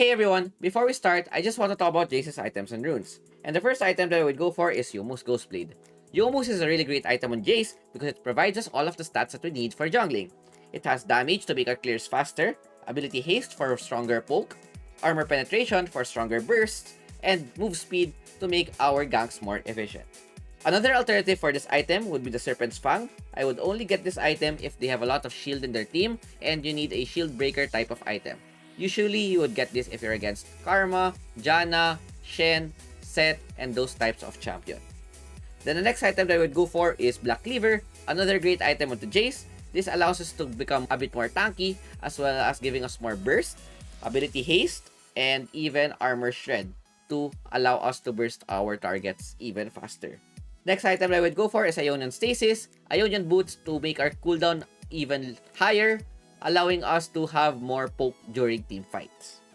Hey everyone, before we start, I just want to talk about Jayce's items and runes. And the first item that I would go for is Youmuu's Ghostblade. Youmuu's is a really great item on Jayce because it provides us all of the stats that we need for jungling. It has damage to make our clears faster, ability haste for stronger poke, armor penetration for stronger bursts, and move speed to make our ganks more efficient. Another alternative for this item would be the Serpent's Fang. I would only get this item if they have a lot of shield in their team and you need a shield breaker type of item. Usually, you would get this if you're against Karma, Janna, Shen, Set, and those types of champion. Then the next item that I would go for is Black Cleaver, another great item onto Jayce. This allows us to become a bit more tanky as well as giving us more burst, ability haste, and even armor shred to allow us to burst our targets even faster. Next item I would go for is Ionian Stasis, Ionian Boots to make our cooldown even higher, allowing us to have more poke during team fights.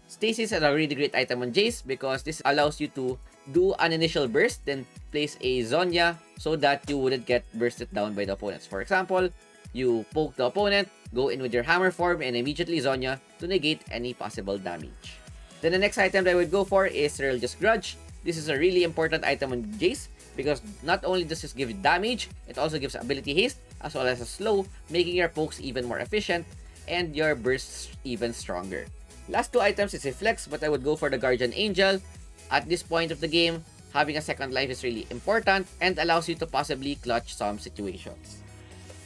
Stasis is a really great item on Jayce because this allows you to do an initial burst, then place a Zhonya so that you wouldn't get bursted down by the opponents. For example, you poke the opponent, go in with your hammer form, and immediately Zhonya to negate any possible damage. Then the next item that I would go for is Religious Grudge. This is a really important item on Jayce because not only does this give damage, it also gives ability haste as well as a slow, making your pokes even more efficient and your bursts even stronger. Last two items is a flex, but I would go for the Guardian Angel. At this point of the game, having a second life is really important and allows you to possibly clutch some situations.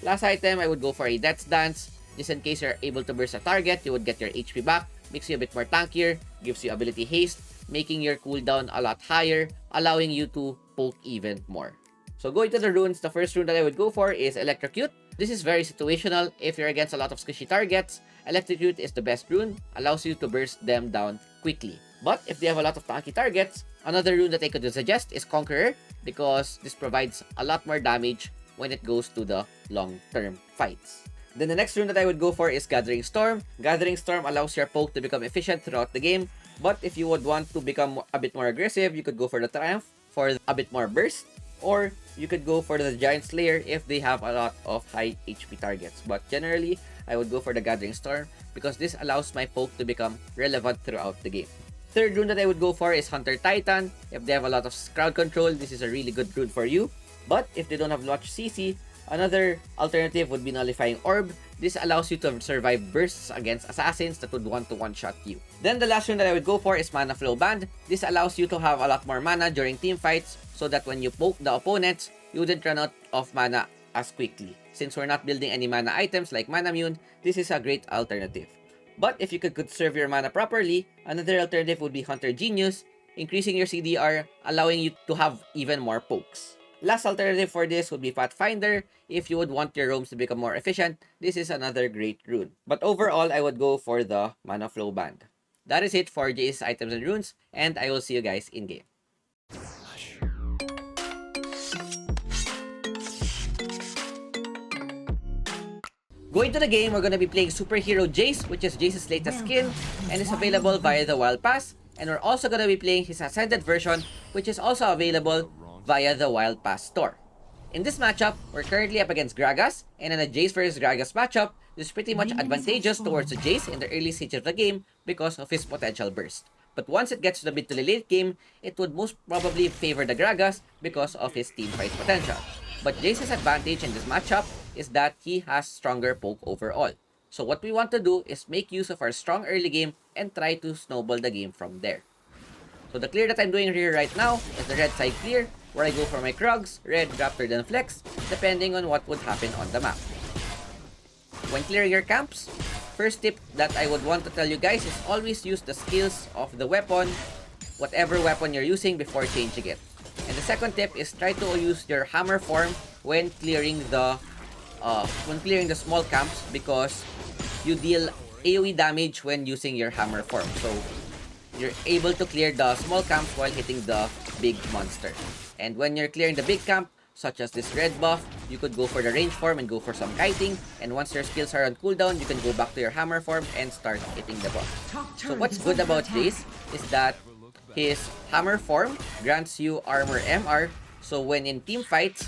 Last item, I would go for a Death's Dance. Just in case you're able to burst a target, you would get your HP back, makes you a bit more tankier, gives you ability haste, making your cooldown a lot higher, allowing you to poke even more. So going to the runes, the first rune that I would go for is Electrocute. This is very situational. If you're against a lot of squishy targets, Electrocute is the best rune, allows you to burst them down quickly. But if they have a lot of tanky targets, another rune that I could suggest is Conqueror because this provides a lot more damage when it goes to the long-term fights. Then the next rune that I would go for is Gathering Storm. Gathering Storm allows your poke to become efficient throughout the game. But if you would want to become a bit more aggressive, you could go for the Triumph for a bit more burst. Or you could go for the Giant Slayer if they have a lot of high HP targets. But generally, I would go for the Gathering Storm because this allows my poke to become relevant throughout the game. Third rune that I would go for is Hunter Titan. If they have a lot of crowd control, this is a really good rune for you. But if they don't have much CC, another alternative would be Nullifying Orb. This allows you to survive bursts against assassins that would want to one-shot you. Then the last rune that I would go for is Mana Flow Band. This allows you to have a lot more mana during team fights so that when you poke the opponents, you wouldn't run out of mana as quickly. Since we're not building any mana items like Manamune, this is a great alternative. But if you could conserve your mana properly, another alternative would be Hunter Genius, increasing your CDR, allowing you to have even more pokes. Last alternative for this would be Pathfinder. If you would want your roams to become more efficient, this is another great rune. But overall, I would go for the Mana Flow Band. That is it for Jayce's items and runes, and I will see you guys in game. Going to the game, we're going to be playing Superhero Jayce, which is Jayce's latest skin, and is available via the Wild Pass. And we're also going to be playing his Ascended version, which is also available via the Wild Pass store. In this matchup, we're currently up against Gragas, and in a Jayce vs Gragas matchup, this is pretty much advantageous towards the Jayce in the early stage of the game because of his potential burst. But once it gets to the mid to the late game, it would most probably favor the Gragas because of his teamfight potential. But Jayce's advantage in this matchup is that he has stronger poke overall. So what we want to do is make use of our strong early game and try to snowball the game from there. So the clear that I'm doing here right now is the red side clear, where I go for my Krugs, red, Raptor, then Flex, depending on what would happen on the map. When clearing your camps, first tip that I would want to tell you guys is always use the skills of the weapon, whatever weapon you're using, before changing it. And the second tip is try to use your hammer form when clearing the small camps because you deal AoE damage when using your hammer form. So you're able to clear the small camps while hitting the big monster. And when you're clearing the big camp, such as this red buff, you could go for the range form and go for some kiting. And once your skills are on cooldown, you can go back to your hammer form and start hitting the buff. So what's good about this is that his hammer form grants you armor MR. So when in team fights,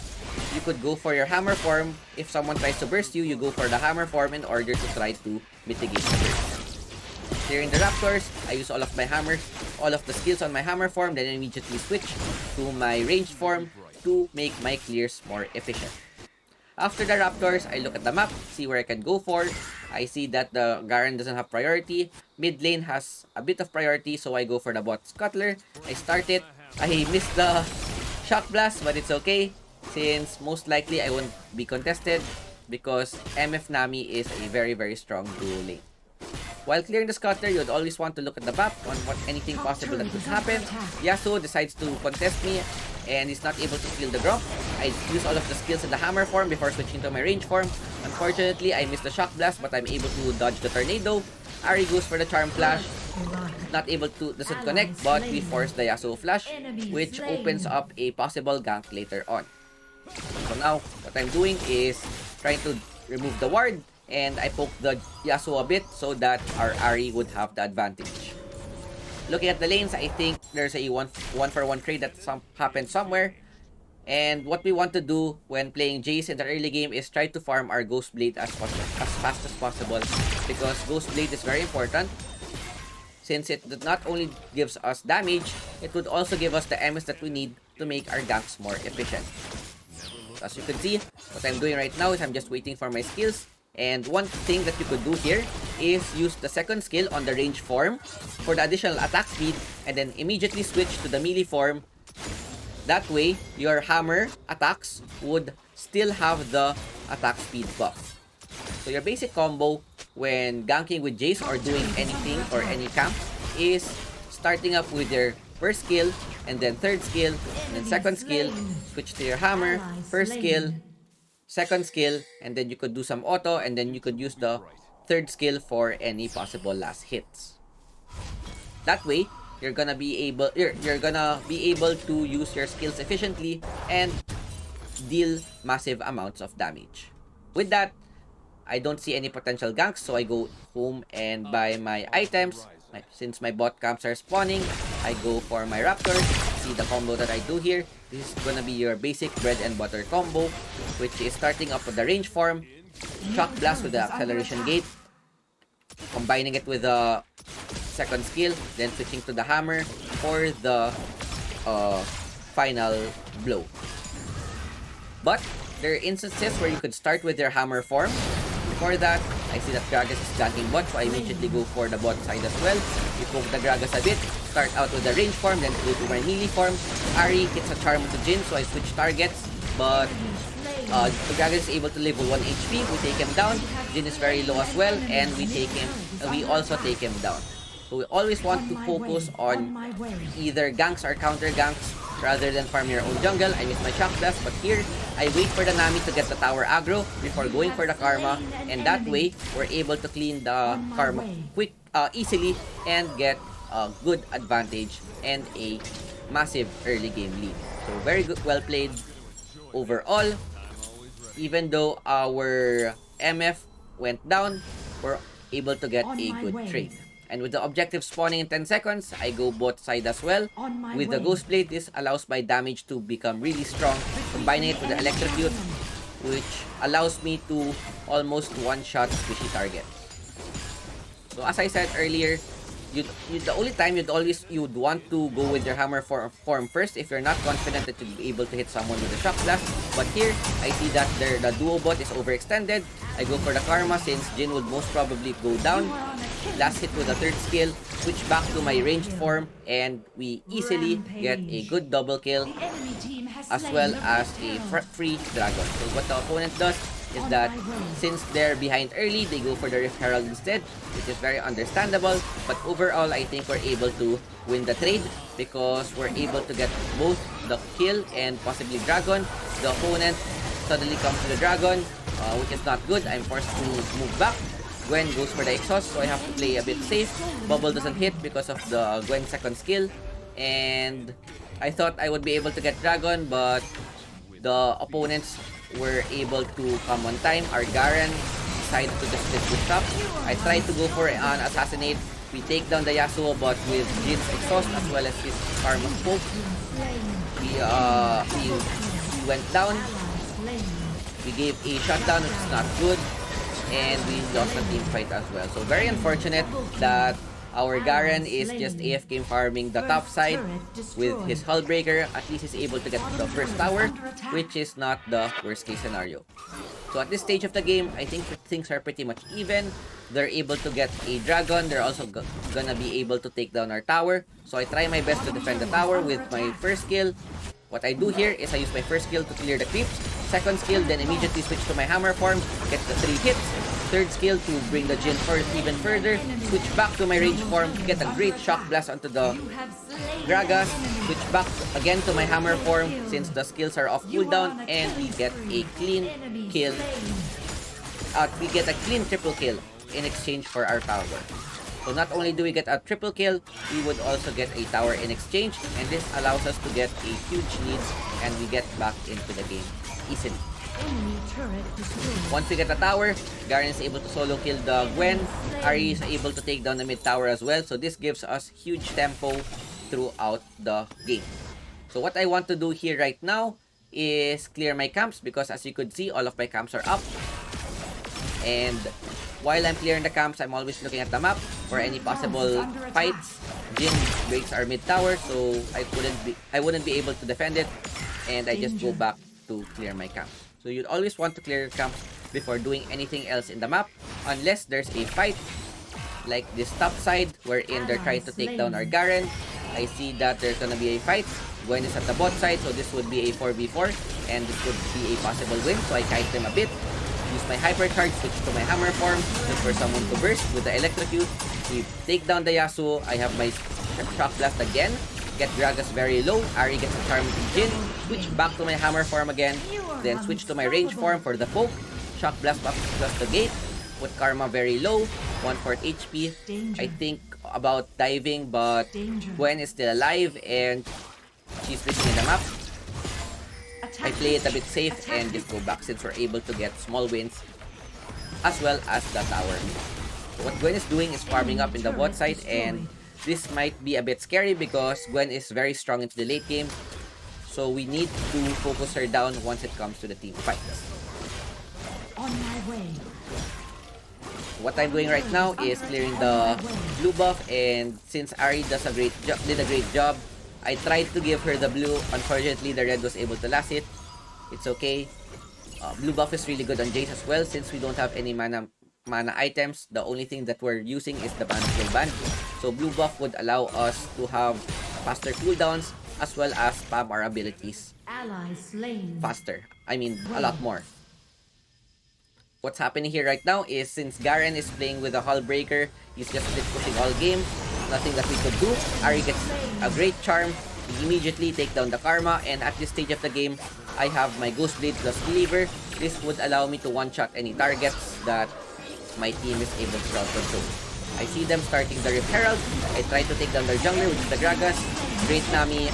you could go for your hammer form. If someone tries to burst you, you go for the hammer form in order to try to mitigate the burst. clearing the raptors, I use all of my hammers, all of the skills on my hammer form, then immediately switch to my ranged form to make my clears more efficient. After the raptors, I look at the map, see where I can go for. I see that the Garen doesn't have priority. Mid lane has a bit of priority, so I go for the bot Scuttler. I start it. I missed the Shock Blast, but it's okay, since most likely I won't be contested because MF Nami is a very strong duo lane. While clearing the Scuttler, you'd always want to look at the map on what anything possible that could happen. Yasuo decides to contest me and he's not able to steal the Gromp. I use all of the skills in the hammer form before switching to my range form. Unfortunately, I missed the Shock Blast, but I'm able to dodge the Tornado. Ahri goes for the Charm Flash. Not able to, doesn't connect, but we force the Yasuo Flash, which opens up a possible gank later on. So now, what I'm doing is trying to remove the ward, and I poke the Yasuo a bit so that our Ahri would have the advantage. Looking at the lanes, I think there's a one for one trade that happened somewhere. And what we want to do when playing Jayce in the early game is try to farm our Ghost Blade as fast as possible, because Ghost Blade is very important, since it not only gives us damage, it would also give us the MS that we need to make our ganks more efficient. So as you can see, what I'm doing right now is I'm just waiting for my skills. And one thing that you could do here is use the second skill on the range form for the additional attack speed, and then immediately switch to the melee form. That way, your hammer attacks would still have the attack speed buff. So your basic combo when ganking with Jayce or doing anything or any camp is starting up with your first skill, and then third skill, and then second skill, switch to your hammer, first skill, second skill, and then you could do some auto, and then you could use the third skill for any possible last hits. That way, you're gonna be able to use your skills efficiently and deal massive amounts of damage. With that, I don't see any potential ganks, so I go home and buy my items. Since my bot camps are spawning, I go for my raptors. See the combo that I do here. This is gonna be your basic bread and butter combo, which is starting up with the range form, Shock Blast with the acceleration gate, combining it with the second skill, then switching to the hammer for the final blow. But there are instances where you could start with your hammer form. Before that, I see that Gragas is ganking bot, so I immediately go for the bot side as well. We poke the Gragas a bit, start out with the range form, then go to my melee form. Ahri hits a charm to Jhin, so I switch targets, but the Gragas is able to live with 1 HP. We take him down. Jhin is very low as well, and we also take him down. So we always want to focus on either ganks or counter ganks rather than farm your own jungle. I miss my Shock Blast, but here, I wait for the Nami to get the tower aggro before going for the Karma, and that way, we're able to clean the Karma easily and get a good advantage and a massive early game lead. So very good, well played overall. Even though our MF went down, we're able to get a good trade. And with the objective spawning in 10 seconds, I go bot side as well. With the Ghost Blade, this allows my damage to become really strong, combining it with the Electrocute, which allows me to almost one-shot squishy targets. So as I said earlier, the only time you'd want to go with your hammer form first if you're not confident that you'll be able to hit someone with the Shock Blast. But here, I see that the duo bot is overextended. I go for the Karma since Jhin would most probably go down. Last hit with the third skill, switch back to my ranged form, and we easily get a good double kill as well as a free dragon. So what the opponent does is that since they're behind early, they go for the Rift Herald instead, which is very understandable. But overall, I think we're able to win the trade because we're able to get both the kill and possibly dragon. The opponent suddenly comes to the dragon, which is not good. I'm forced to move back. Gwen goes for the exhaust, so I have to play a bit safe. Bubble doesn't hit because of the Gwen second skill. And I thought I would be able to get dragon, but the opponents were able to come on time. Our Garen decided to just push up. I tried to go for an assassinate. We take down the Yasuo bot with Jin's exhaust as well as his Karma Smoke. We went down. We gave a shutdown, which is not good. And we lost the team fight as well. So very unfortunate that Our Garen is just AFK farming the top side with his Hullbreaker. At least he's able to get the first tower, which is not the worst case scenario. So at this stage of the game, I think things are pretty much even. They're able to get a dragon. They're also gonna be able to take down our tower. So I try my best to defend the tower with my first skill. What I do here is I use my first skill to clear the creeps. Second skill, then immediately switch to my hammer form, get the 3 hits. Third skill to bring the Jin first even further. Switch back to my range form, get a great shock blast onto the Gragas. Switch back again to my hammer form since the skills are off cooldown, and we get a clean kill. We get a clean triple kill in exchange for our tower. So not only do we get a triple kill, we would also get a tower in exchange, and this allows us to get a huge lead, and we get back into the game easily. Once we get the tower, Garen is able to solo kill the Gwen. Ahri is able to take down the mid tower as well, so this gives us huge tempo throughout the game. So what I want to do here right now is clear my camps, because as you could see, all of my camps are up. And while I'm clearing the camps, I'm always looking at the map for any possible fights. Jin breaks our mid tower, so I wouldn't be able to defend it, and I just go back to clear my camps. So you'd always want to clear your camps before doing anything else in the map, unless there's a fight like this top side wherein they're trying to take down our Garen. I see that there's gonna be a fight. Gwen is at the bot side, so this would be a 4v4, and this would be a possible win. So I kite them a bit. Use my hypercharge, switch to my hammer form, look for someone to burst with the electrocute. We take down the Yasuo. I have my shock blast again. Get Gragas very low. Ahri gets a charm with Jin. Switch back to my hammer form again. Then switch to my range form for the poke. Shock blast up plus the gate. Put Karma very low. 1/4 HP. I think about diving, but Gwen is still alive and she's missing in the map. I play it a bit safe and just go back since we're able to get small wins as well as the tower. So what Gwen is doing is farming up in the bot side, and this might be a bit scary because Gwen is very strong into the late game. So we need to focus her down once it comes to the team fights. On my way. What I'm doing right now is clearing the blue buff, and since Ahri did a great job, I tried to give her the blue. Unfortunately, the red was able to last it. It's okay. Blue buff is really good on Jayce as well, since we don't have any mana items. The only thing that we're using is the mana skill band. So blue buff would allow us to have faster cooldowns as well as spam our abilities faster. I mean, a lot more. What's happening here right now is, since Garen is playing with a Hullbreaker, he's just split pushing all game. Nothing that we could do. Ahri gets a great charm. We immediately take down the Karma, and at this stage of the game, I have my Ghost Blade plus Cleaver. This would allow me to one-shot any targets that my team is able to crowd control. I see them starting the Rift Herald. I try to take down their jungler, which is the Gragas. Great Nami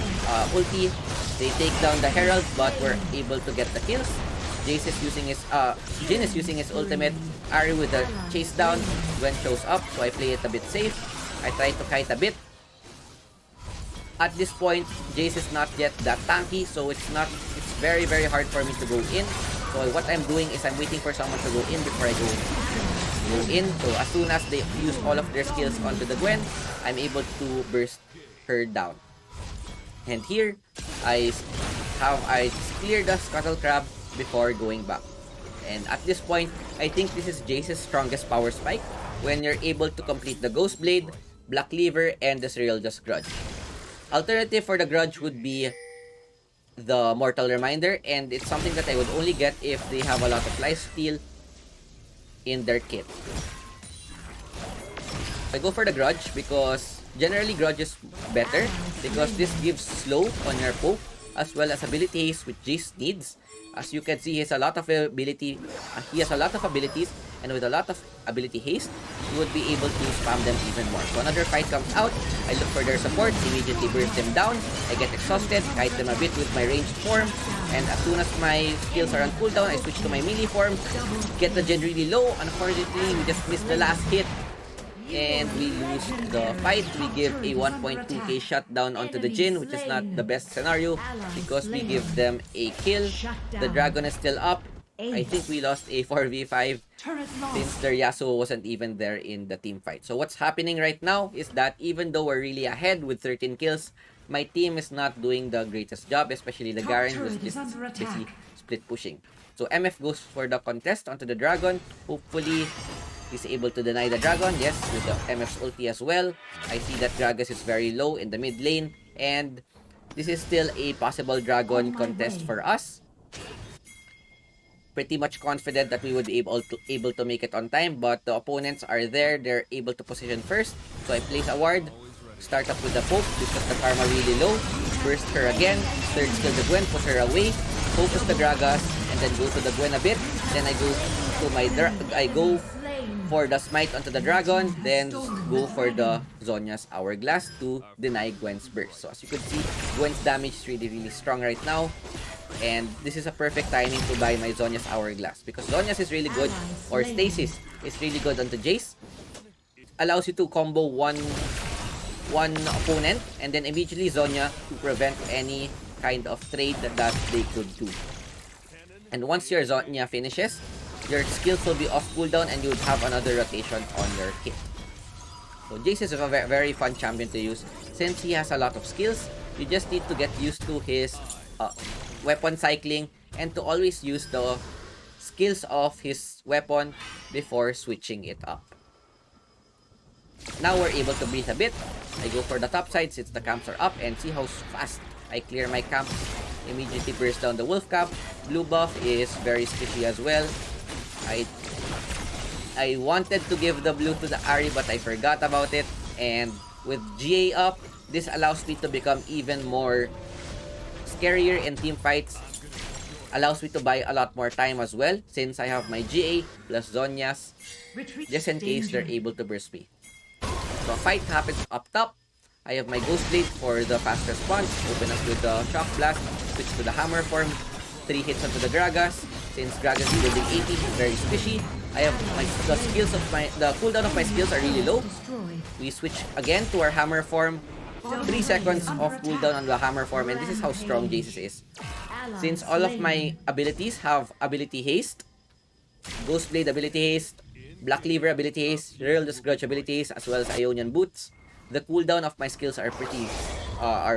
ulti. They take down the Herald, but we're able to get the kills. Jayce is using his Jin is using his ultimate. Ahri with the chase down. Gwen shows up, so I play it a bit safe. I try to kite a bit. At this point, Jayce is not yet that tanky, so it's very hard for me to go in. So what I'm doing is I'm waiting for someone to go in before I go in. So as soon as they use all of their skills onto the Gwen, I'm able to burst her down. And here, I clear the Scuttle Crab before going back. And at this point, I think this is Jayce's strongest power spike, when you're able to complete the Ghost Blade, Black Cleaver, and the Serial Just Grudge. Alternative for the Grudge would be the Mortal Reminder, and it's something that I would only get if they have a lot of lifesteal in their kit. I go for the Grudge because generally Grudge is better, because this gives slow on your poke as well as ability haste, which Jayce needs. As you can see, he has a lot of abilities, and with a lot of ability haste, you would be able to spam them even more. So another fight comes out, I look for their support, immediately burst them down, I get exhausted, kite them a bit with my ranged form, and as soon as my skills are on cooldown, I switch to my melee form, get the gen really low. Unfortunately, we just missed the last hit, and we lose the fight. We give a 1.2k shutdown onto the Jin, which is not the best scenario because we give them a kill. The dragon is still up, I think we lost a 4v5 Turret since lost. their Yasuo wasn't even there in the team fight. So what's happening right now is that even though we're really ahead with 13 kills, my team is not doing the greatest job, especially the Top Garen who's turret is just under busy attack. split pushing. So MF goes for the contest onto the Dragon. Hopefully, he's able to deny the Dragon. Yes, with the MF's ulti as well. I see that Gragas is very low in the mid lane. And this is still a possible Dragon On my contest way. for us. Pretty much confident that we would be able to make it on time, but the opponents are there. They're able to position first. So I place a ward. Start up with the poke because the karma really low. Burst her again. Third skill the Gwen, put her away. Focus the Gragas and then go to the Gwen a bit. Then I go to I go for the smite onto the Dragon, then go for the Zhonya's Hourglass to deny Gwen's burst. So as you could see, Gwen's damage is really strong right now. And this is a perfect timing to buy my Zhonya's Hourglass because Zhonya's is really good, or Stasis is really good onto Jayce. Allows you to combo one opponent and then immediately Zhonya to prevent any kind of trade that they could do. And once your Zhonya finishes, your skills will be off cooldown and you would have another rotation on your kit. So Jayce is a very fun champion to use since he has a lot of skills. You just need to get used to his weapon cycling and to always use the skills of his weapon before switching it up. Now we're able to breathe a bit. I go for the top side since the camps are up and see how fast I clear my camp. Immediately burst down the wolf camp. Blue buff is very squishy as well. I wanted to give the blue to the Ahri but I forgot about it, and with GA up, this allows me to become even more scarier in team fights. Allows me to buy a lot more time as well since I have my GA plus Zhonya's just in case they're able to burst me. So a fight happens up top. I have my Ghost Blade for the fast response. Open up with the Shock Blast. Switch to the Hammer form. 3 hits onto the Gragas. Since Gragas is building 80, very squishy. I have the cooldown of my skills are really low. We switch again to our Hammer form. 3 seconds of cooldown on the Hammer form, and this is how strong Jayce is. Since all of my abilities have ability haste, Ghost Blade ability haste, Black Cleaver ability haste, Herald's Grudge ability haste, as well as Ionian Boots, the cooldown of my skills are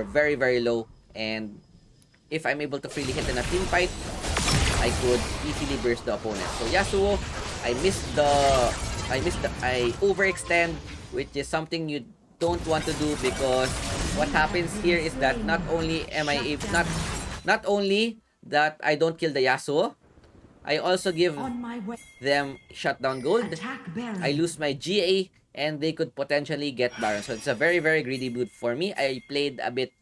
very low, and if I'm able to freely hit in a team fight, I could easily burst the opponent. So Yasuo, I overextend, which is something you don't want to do because what happens here is that not only that I don't kill the Yasuo, I also give them shutdown gold. I lose my GA and they could potentially get Baron. So it's a very greedy build for me. I played a bit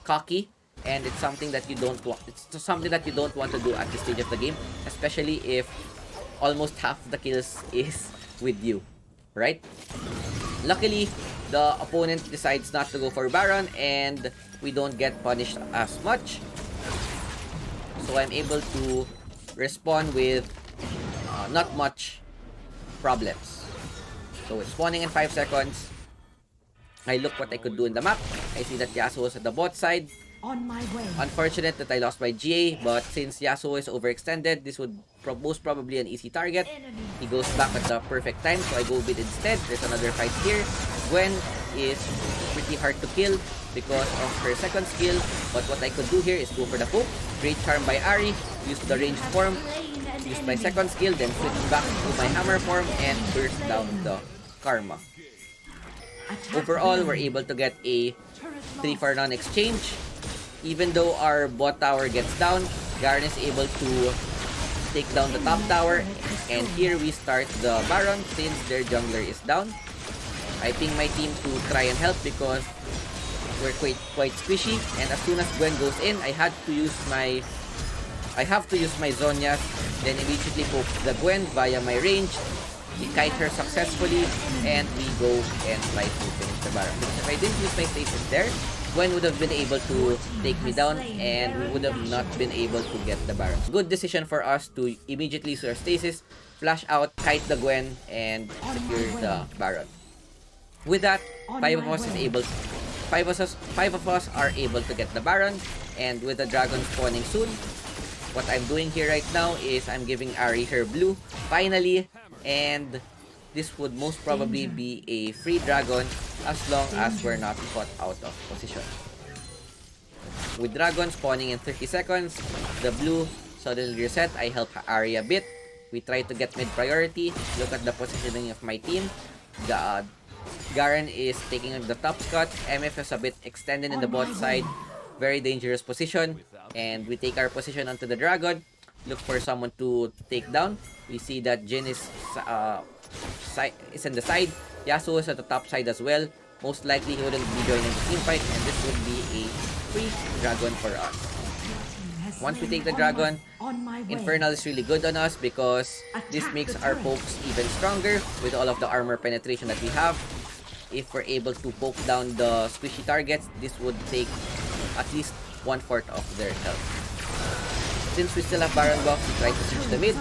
cocky and it's something that you don't want. It's something that you don't want to do at this stage of the game, especially if almost half the kills is with you, right? Luckily, the opponent decides not to go for Baron and we don't get punished as much. So I'm able to respond with not much problems. So it's spawning in 5 seconds. I look what I could do in the map. I see that Yasuo is at the bot side. On my way. Unfortunate that I lost my GA, but since Yasuo is overextended, this would most probably an easy target. He goes back at the perfect time, so I go with instead. There's another fight here. Gwen is pretty hard to kill because of her second skill, but what I could do here is go for the poke. Great Charm by Ahri, use the ranged form, use my second skill, then switch back to my hammer form and burst down the karma. Overall, we're able to get a 3-for-none exchange. Even though our bot tower gets down, Garen is able to take down the top tower, and here we start the Baron since their jungler is down. I ping my team to try and help because we're quite squishy, and as soon as Gwen goes in, I have to use my Zhonya's, then immediately poke the Gwen via my range. We kite her successfully, and we go and try to finish the Baron. Because if I didn't use my stasis there, Gwen would have been able to take me down and we would have not been able to get the Baron. Good decision for us to immediately use our stasis, flash out, kite the Gwen, and secure the Baron. With that, 5 of us are able to get the Baron, and with the dragon spawning soon, What I'm doing here right now is I'm giving Ari her blue, finally, and this would most probably be a free dragon as long as we're not caught out of position. With dragon spawning in 30 seconds, the blue suddenly reset. I help Ari a bit. We try to get mid priority. Look at the positioning of my team. Garen is taking the top cut. MF is a bit extended in the bot side. Very dangerous position. And we take our position onto the dragon. Look for someone to take down. We see that Jin is in the side. Yasuo is at the top side as well. Most likely he wouldn't be joining the team fight, and this would be a free dragon for us. Once we take the dragon, Infernal is really good on us because this makes our pokes even stronger with all of the armor penetration that we have. If we're able to poke down the squishy targets, this would take at least 1/4 of their health. Since we still have Baron buff, we try to switch the mid.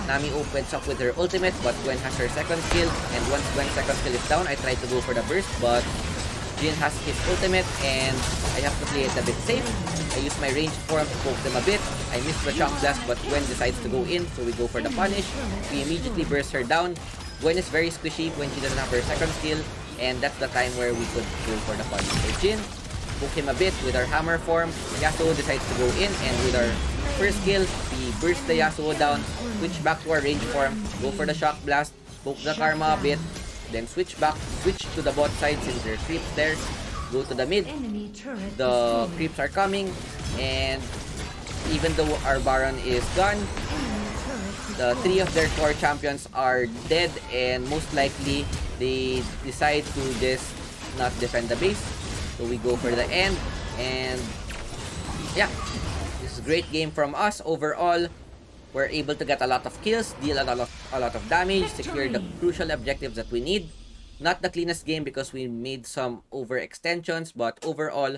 Nami opens up with her ultimate, but Gwen has her second skill. And once Gwen's second skill is down, I try to go for the burst, but Jin has his ultimate, and I have to play it a bit safe. I use my ranged form to poke them a bit. I miss the shock blast, but Gwen decides to go in, so we go for the punish. We immediately burst her down. Gwen is very squishy when she doesn't have her second skill, and that's the time where we could go for the punish. So Jin, poke him a bit with our hammer form. Yasuo decides to go in, and with our first skill, we burst the Yasuo down, switch back to our range form, go for the shock blast, poke the Karma a bit, then switch to the bot side since there's creeps there, go to the mid. The creeps are coming, and even though our Baron is gone, the 3 of their core champions are dead, and most likely they decide to just not defend the base. So we go for the end, and yeah, this is a great game from us overall. We're able to get a lot of kills, deal a lot of damage, secure the crucial objectives that we need. Not the cleanest game because we made some overextensions, but overall,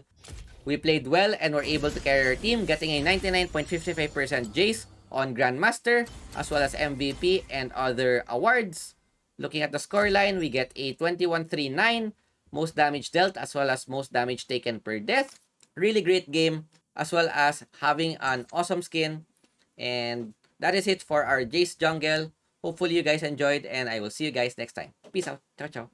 we played well and were able to carry our team, getting a 99.55% Jayce on Grandmaster, as well as MVP and other awards. Looking at the scoreline, we get a 21-3-9, most damage dealt as well as most damage taken per death. Really great game, as well as having an awesome skin. And that is it for our Jayce jungle. Hopefully you guys enjoyed, and I will see you guys next time. Peace out. Ciao, ciao.